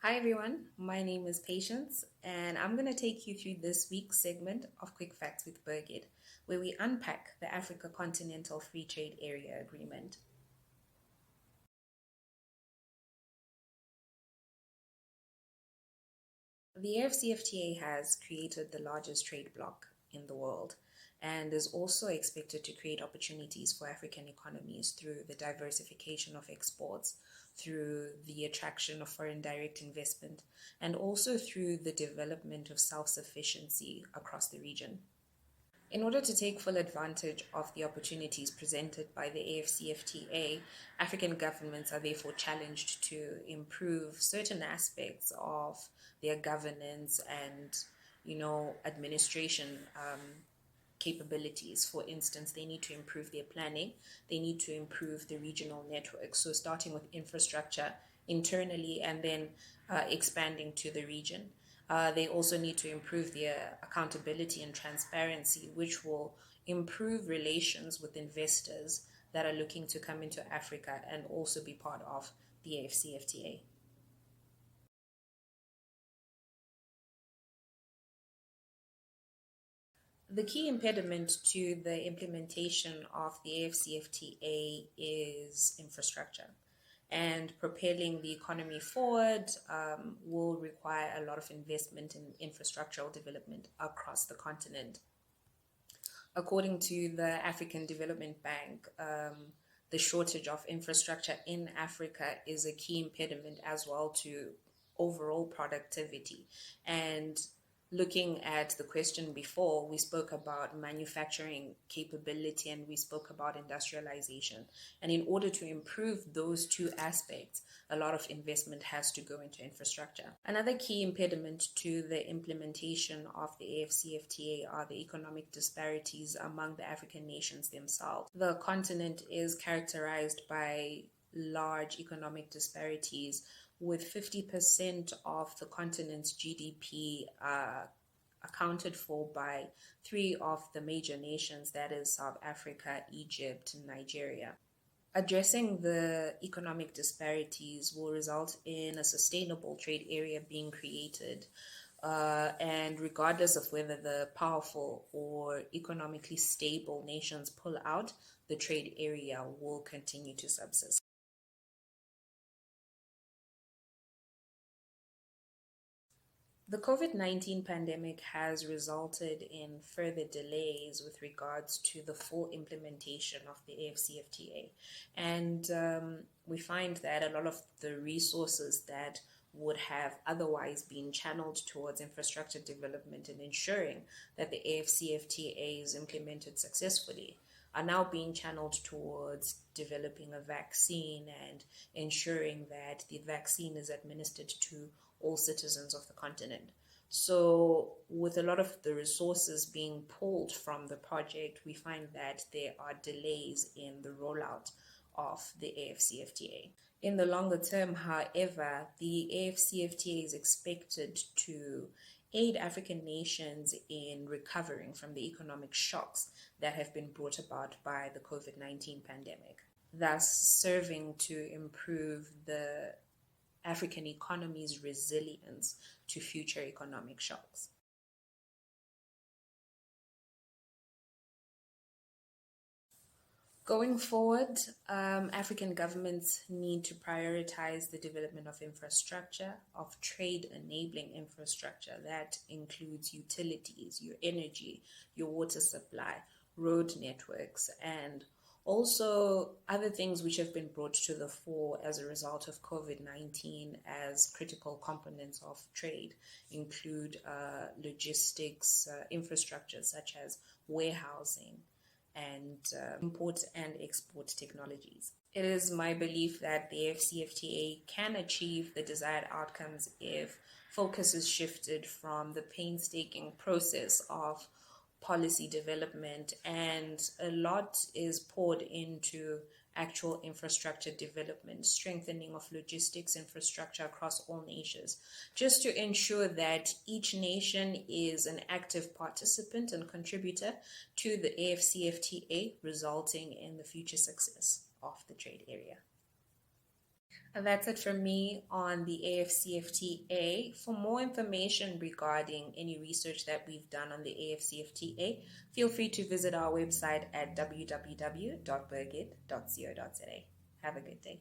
Hi everyone, my name is Patience, and I'm going to take you through this week's segment of Quick Facts with Birguid, where we unpack the Africa Continental Free Trade Area Agreement. The AFCFTA has created the largest trade bloc in the world and is also expected to create opportunities for African economies through the diversification of exports, through the attraction of foreign direct investment, and also through the development of self sufficiency across the region. In order to take full advantage of the opportunities presented by the AFCFTA, African governments are therefore challenged to improve certain aspects of their governance and, administration capabilities. For instance, they need to improve their planning, they need to improve the regional network. So, starting with infrastructure internally and then expanding to the region. They also need to improve their accountability and transparency, which will improve relations with investors that are looking to come into Africa and also be part of the AFCFTA. The key impediment to the implementation of the AFCFTA is infrastructure. And propelling the economy forward will require a lot of investment in infrastructural development across the continent. According to the African Development Bank, the shortage of infrastructure in Africa is a key impediment as well to overall productivity. And looking at the question before, we spoke about manufacturing capability and we spoke about industrialization. And in order to improve those two aspects, a lot of investment has to go into infrastructure. Another key impediment to the implementation of the AFCFTA are the economic disparities among the African nations themselves. The continent is characterized by large economic disparities, with 50% of the continent's GDP accounted for by three of the major nations, that is South Africa, Egypt, and Nigeria. Addressing the economic disparities will result in a sustainable trade area being created. And regardless of whether the powerful or economically stable nations pull out, the trade area will continue to subsist. The COVID-19 pandemic has resulted in further delays with regards to the full implementation of the AFCFTA. And we find that a lot of the resources that would have otherwise been channeled towards infrastructure development and ensuring that the AFCFTA is implemented successfully are now being channeled towards developing a vaccine and ensuring that the vaccine is administered to all citizens of the continent. So, with a lot of the resources being pulled from the project, we find that there are delays in the rollout of the AFCFTA. In the longer term, however, the AFCFTA is expected to aid African nations in recovering from the economic shocks that have been brought about by the COVID-19 pandemic, thus serving to improve the African economy's resilience to future economic shocks. Going forward, African governments need to prioritize the development of infrastructure, of trade enabling infrastructure that includes utilities, your energy, your water supply, road networks, and also other things which have been brought to the fore as a result of COVID-19 as critical components of trade include logistics, infrastructure such as warehousing, and import and export technologies. It is my belief that the AFCFTA can achieve the desired outcomes if focus is shifted from the painstaking process of policy development and a lot is poured into actual infrastructure development, strengthening of logistics infrastructure across all nations, just to ensure that each nation is an active participant and contributor to the AFCFTA, resulting in the future success of the trade area. And that's it from me on the AFCFTA. For more information regarding any research that we've done on the AFCFTA, feel free to visit our website at www.birguid.co.za. Have a good day.